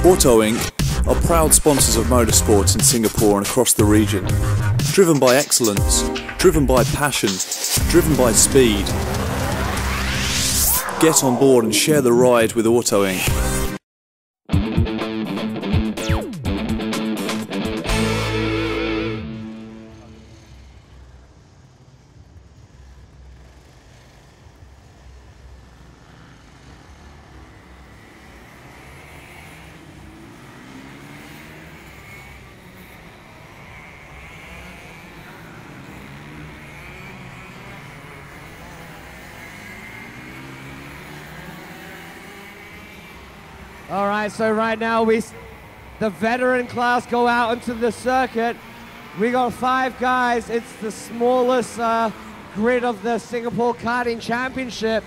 Auto Inc. are proud sponsors of motorsports in Singapore and across the region. Driven by excellence, driven by passion, driven by speed. Get on board and share the ride with Auto Inc. All right, so right now the veteran class go out into the circuit. We got 5 guys. It's the smallest grid of the Singapore Karting Championship.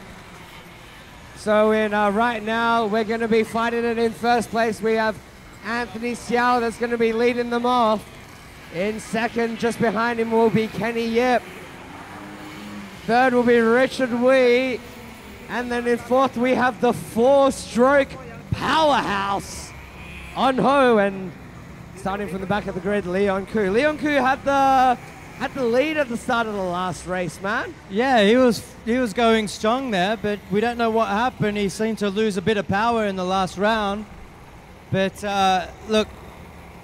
So right now, we're going to be fighting it in first place. We have Anthony Xiao that's going to be leading them off. In second, just behind him, will be Kenny Yip. Third will be Richard Yuey. And then in fourth, we have the 4-stroke powerhouse on Ho, and starting from the back of the grid, Leon Koo. Leon Koo had the lead at the start of the last race, man. Yeah, he was going strong there, but we don't know what happened. He seemed to lose a bit of power in the last round. But look,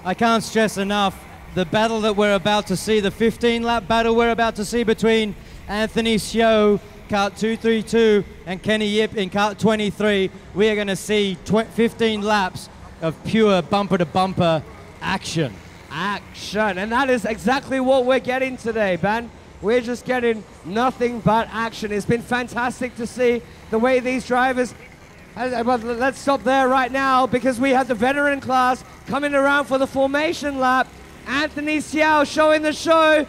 I can't stress enough the battle that we're about to see, the 15-lap battle we're about to see between Anthony Xiao, Kart 232, and Kenny Yip in Kart 23. We are going to see 15 laps of pure bumper-to-bumper action. And that is exactly what we're getting today, Ben. We're just getting nothing but action. It's been fantastic to see the way these drivers... But let's stop there right now because we have the veteran class coming around for the formation lap. Anthony Xiao showing the show.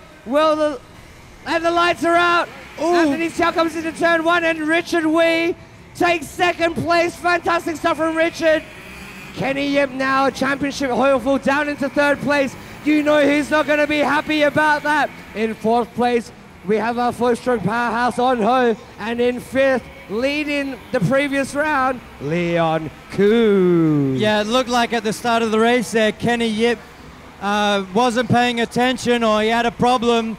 And the lights are out. Ooh. Anthony Xiao comes into turn 1 and Richard Yuey takes second place. Fantastic stuff from Richard. Kenny Yip now, championship hopeful, down into third place. You know he's not going to be happy about that. In fourth place, we have our 4-stroke powerhouse on Ho. And in fifth, leading the previous round, Leon Koo. Yeah, it looked like at the start of the race there, Kenny Yip wasn't paying attention, or he had a problem.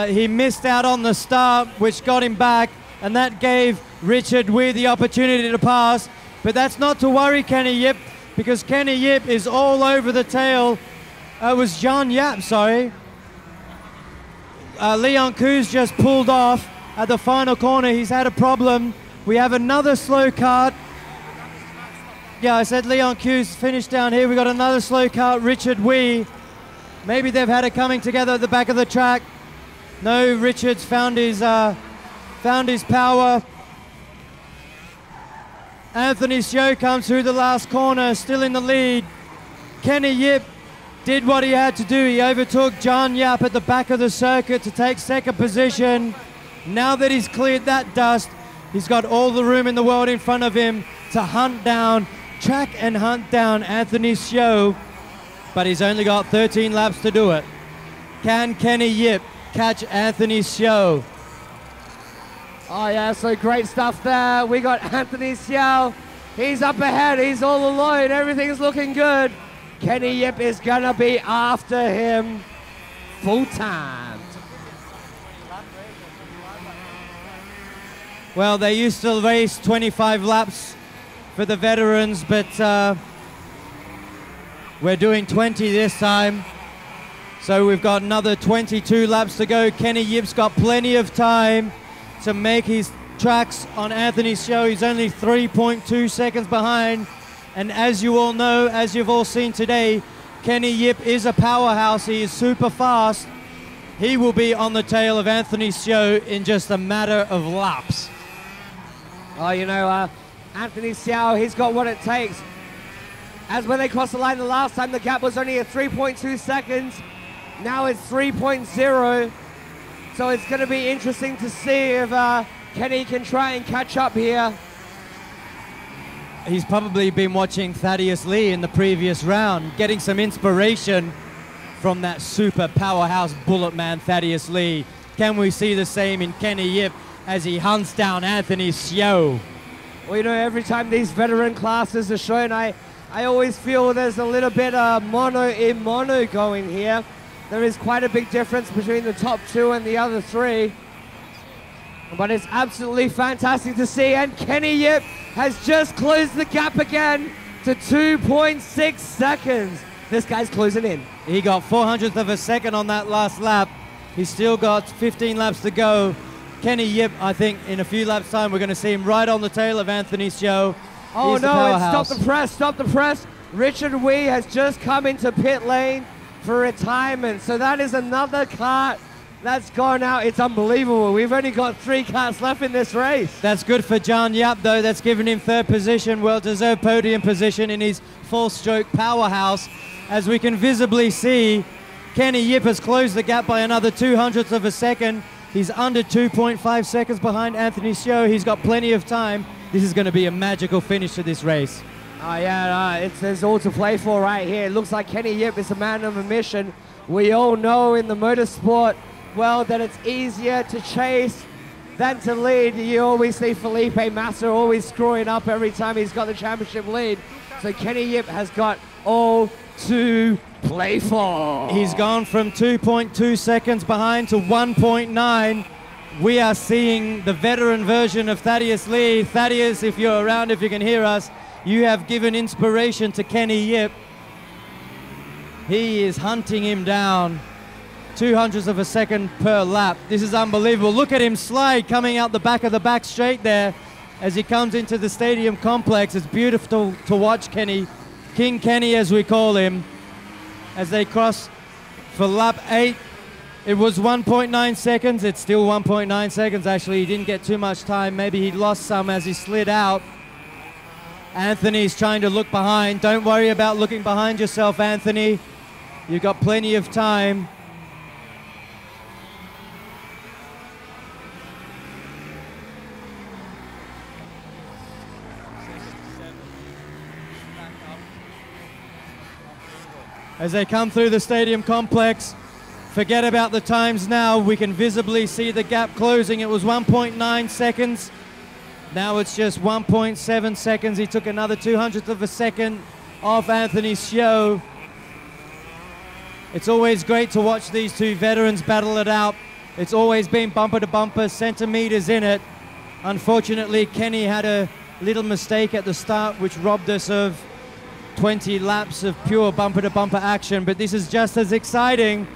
He missed out on the start, which got him back, and that gave Richard Yuey the opportunity to pass. But that's not to worry Kenny Yip, because Kenny Yip is all over the tail. It was John Yap, sorry. Leon Koo's just pulled off at the final corner. He's had a problem. We have another slow kart. Yeah, I said Leon Koo's finished down here. We got another slow kart, Richard Yuey. Maybe they've had it coming together at the back of the track. No, Richard's found his power. Anthony Xiao comes through the last corner, still in the lead. Kenny Yip did what he had to do. He overtook John Yap at the back of the circuit to take second position. Now that he's cleared that dust, he's got all the room in the world in front of him to track and hunt down Anthony Xiao. But he's only got 13 laps to do it. Can Kenny Yip catch Anthony Xiao? Oh yeah, so great stuff there. We got Anthony Xiao. He's up ahead, he's all alone, everything's looking good. Kenny Yip is gonna be after him full time. Well, they used to race 25 laps for the veterans, but we're doing 20 this time. So we've got another 22 laps to go. Kenny Yip's got plenty of time to make his tracks on Anthony Xiao. He's only 3.2 seconds behind. And as you all know, as you've all seen today, Kenny Yip is a powerhouse. He is super fast. He will be on the tail of Anthony Xiao in just a matter of laps. Oh, you know, Anthony Xiao, he's got what it takes. As when they crossed the line the last time, the gap was only at 3.2 seconds. Now it's 3.0. So it's going to be interesting to see if Kenny can try and catch up here. He's probably been watching Thaddeus Lee in the previous round, getting some inspiration from that super powerhouse bullet man Thaddeus Lee. Can we see the same in Kenny Yip as he hunts down Anthony Xiao? Well, you know, every time these veteran classes are shown, I I always feel there's a little bit of mono in mono going here. There is quite a big difference between the top two and the other three. But it's absolutely fantastic to see. And Kenny Yip has just closed the gap again to 2.6 seconds. This guy's closing in. He got 400th of a second on that last lap. He's still got 15 laps to go. Kenny Yip, I think in a few laps time, we're going to see him right on the tail of Anthony Hsiao. Oh no, and stop the press, stop the press. Richard Yuey has just come into pit lane for retirement. So that is another kart that's gone out. It's unbelievable. We've only got 3 karts left in this race. That's good for John Yap, though. That's given him 3rd position, well-deserved podium position in his 4-stroke powerhouse. As we can visibly see, Kenny Yip has closed the gap by another 200th of a second. He's under 2.5 seconds behind Anthony Hsiao. He's got plenty of time. This is going to be a magical finish to this race. Oh yeah, there's all to play for right here. It looks like Kenny Yip is a man of a mission. We all know in the motorsport world that it's easier to chase than to lead. You always see Felipe Massa always screwing up every time he's got the championship lead. So Kenny Yip has got all to play for. He's gone from 2.2 seconds behind to 1.9. We are seeing the veteran version of Thaddeus Lee. Thaddeus, if you're around, if you can hear us, you have given inspiration to Kenny Yip. He is hunting him down. 200ths of a second per lap. This is unbelievable. Look at him slide coming out the back of the back straight there as he comes into the stadium complex. It's beautiful to watch Kenny, King Kenny as we call him, as they cross for lap 8. It was 1.9 seconds. It's still 1.9 seconds actually. He didn't get too much time. Maybe he lost some as he slid out. Anthony's trying to look behind. Don't worry about looking behind yourself, Anthony. You've got plenty of time. As they come through the stadium complex, forget about the times now. We can visibly see the gap closing. It was 1.9 seconds. Now it's just 1.7 seconds. He took another 200th of a second off Anthony Hsiao. It's always great to watch these two veterans battle it out. It's always been bumper to bumper, centimeters in it. Unfortunately, Kenny had a little mistake at the start, which robbed us of 20 laps of pure bumper to bumper action. But this is just as exciting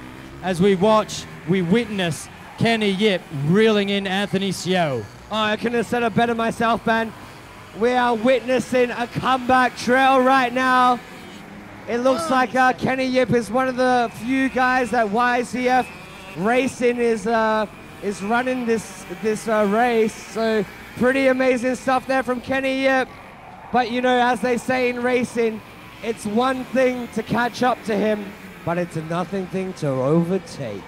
as we witness Kenny Yip reeling in Anthony Hsiao. Oh, I couldn't have said it better myself, man. We are witnessing a comeback trail right now. It looks like Kenny Yip is one of the few guys that YCF Racing is running this race. So pretty amazing stuff there from Kenny Yip. But you know, as they say in racing, it's one thing to catch up to him, but it's another thing to overtake.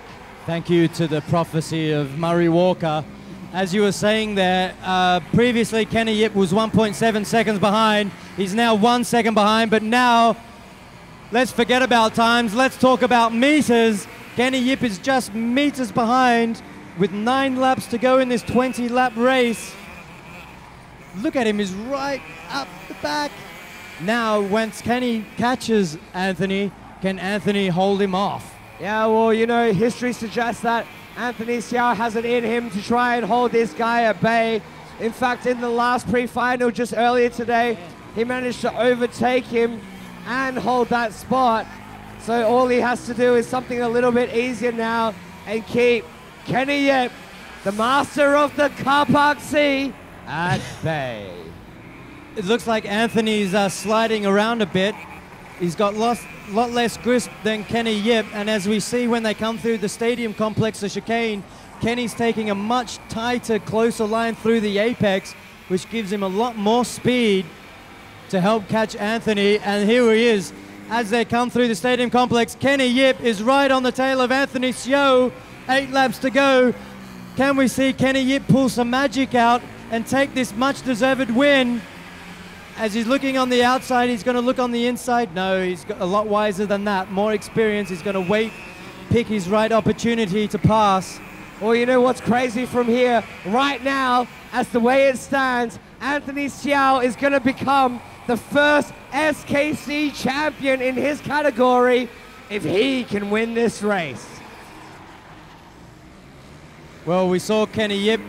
Thank you to the prophecy of Murray Walker. As you were saying there, previously Kenny Yip was 1.7 seconds behind. He's now 1 second behind, but now let's forget about times. Let's talk about meters. Kenny Yip is just meters behind with 9 laps to go in this 20-lap race. Look at him, he's right up the back. Now, once Kenny catches Anthony, can Anthony hold him off? Yeah, well, you know, history suggests that Anthony Hsiao has it in him to try and hold this guy at bay. In fact, in the last pre-final just earlier today, he managed to overtake him and hold that spot. So all he has to do is something a little bit easier now and keep Kenny Yip, the master of the car park C, at bay. It looks like Anthony's sliding around a bit. He's got a lot less grip than Kenny Yip, and as we see when they come through the stadium complex, the chicane, Kenny's taking a much tighter, closer line through the apex, which gives him a lot more speed to help catch Anthony. And here he is. As they come through the stadium complex, Kenny Yip is right on the tail of Anthony Hsiao. 8 laps to go. Can we see Kenny Yip pull some magic out and take this much-deserved win? As he's looking on the outside, he's going to look on the inside. No, he's got a lot wiser than that. More experience. He's going to wait, pick his right opportunity to pass. Well, you know what's crazy from here? Right now, as the way it stands, Anthony Hsiao is going to become the first SKC champion in his category, if he can win this race. Well, we saw Kenny Yip.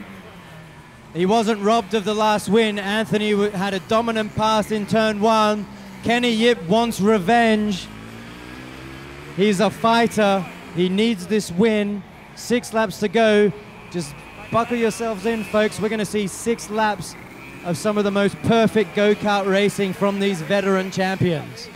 He wasn't robbed of the last win. Anthony had a dominant pass in turn 1. Kenny Yip wants revenge. He's a fighter. He needs this win. 6 laps to go. Just buckle yourselves in, folks. We're going to see 6 laps of some of the most perfect go-kart racing from these veteran champions.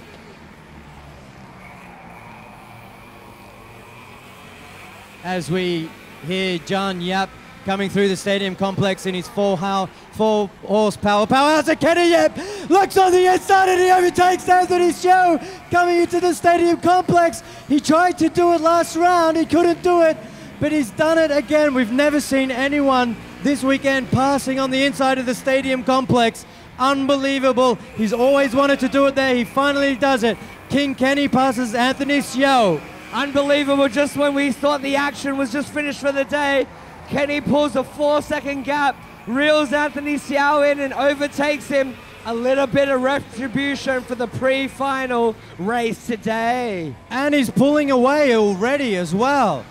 As we hear John Yap coming through the stadium complex in his 4 horsepower powerhouse, and Kenny Yip looks on the inside and he overtakes Anthony Xiao coming into the stadium complex. He tried to do it last round, he couldn't do it, but he's done it again. We've never seen anyone this weekend passing on the inside of the stadium complex. Unbelievable. He's always wanted to do it there. He finally does it. King Kenny passes Anthony Xiao. Unbelievable. Just when we thought the action was just finished for the day, Kenny pulls a 4-second gap, reels Anthony Xiao in and overtakes him. A little bit of retribution for the pre-final race today. And he's pulling away already as well.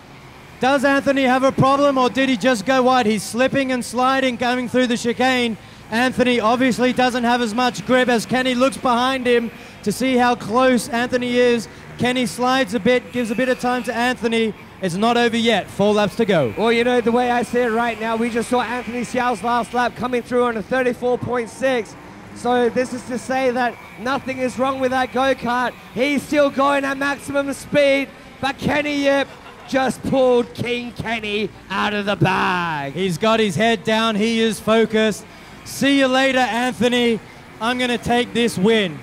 Does Anthony have a problem, or did he just go wide? He's slipping and sliding coming through the chicane. Anthony obviously doesn't have as much grip as Kenny looks behind him to see how close Anthony is. Kenny slides a bit, gives a bit of time to Anthony. It's not over yet. 4 laps to go. Well, you know, the way I see it right now, we just saw Anthony Xiao's last lap coming through on a 34.6. So this is to say that nothing is wrong with that go-kart. He's still going at maximum speed, but Kenny Yip just pulled King Kenny out of the bag. He's got his head down. He is focused. See you later, Anthony. I'm going to take this win.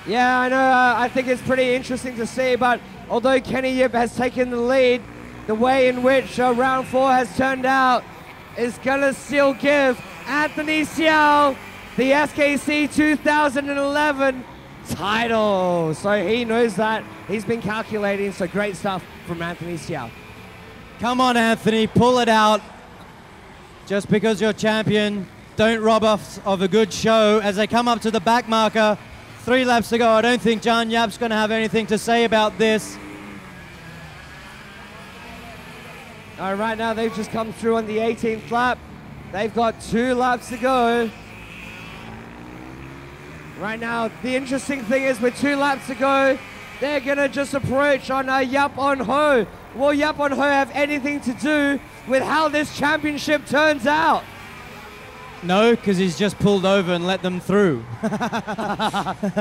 Yeah, I know. I think it's pretty interesting to see, but although Kenny Yip has taken the lead, the way in which round 4 has turned out is going to still give Anthony Xiao the SKC 2011 title. So he knows that. He's been calculating, so great stuff from Anthony Xiao. Come on, Anthony, pull it out. Just because you're champion, don't rob us of a good show. As they come up to the back marker, 3 laps to go. I don't think John Yap's going to have anything to say about this. Right now they've just come through on the 18th lap. They've got 2 laps to go. Right now, the interesting thing is with 2 laps to go, they're going to just approach on Yap On Ho. Will Yap On Ho have anything to do with how this championship turns out? No, because he's just pulled over and let them through.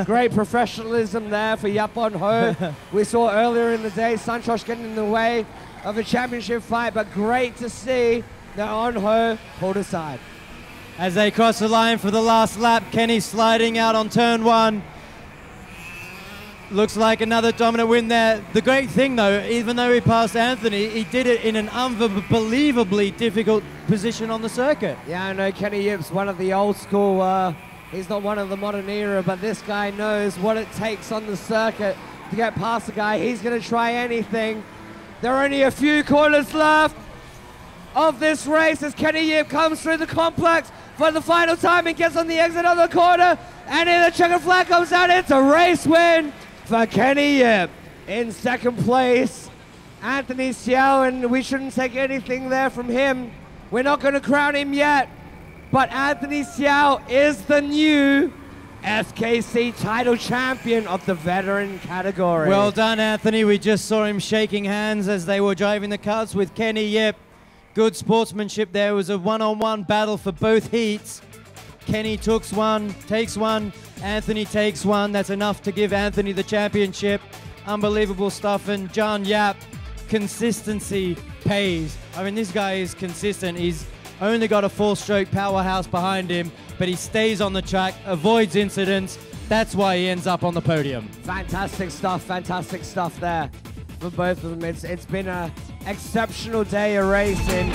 Great professionalism there for Yap On Ho. We saw earlier in the day Santosh getting in the way of a championship fight, but great to see that On Ho pulled aside. As they cross the line for the last lap, Kenny sliding out on turn 1. Looks like another dominant win there. The great thing though, even though he passed Anthony, he did it in an unbelievably difficult position on the circuit. Yeah, I know Kenny Yip's one of the old school, he's not one of the modern era, but this guy knows what it takes on the circuit to get past the guy. He's gonna try anything. There are only a few corners left of this race as Kenny Yip comes through the complex for the final time and gets on the exit of the corner, and then the checkered flag comes out. It's a race win for Kenny Yip. In second place, Anthony Xiao, and we shouldn't take anything there from him. We're not going to crown him yet, but Anthony Xiao is the new SKC title champion of the veteran category. Well done, Anthony. We just saw him shaking hands as they were driving the karts with Kenny Yip. Good sportsmanship there. It was a one-on-one battle for both heats. Kenny takes one, Anthony takes one. That's enough to give Anthony the championship. Unbelievable stuff. And John Yap, consistency pays. I mean, this guy is consistent. He's only got a 4-stroke powerhouse behind him, but he stays on the track, avoids incidents. That's why he ends up on the podium. Fantastic stuff there for both of them. It's been an exceptional day of racing.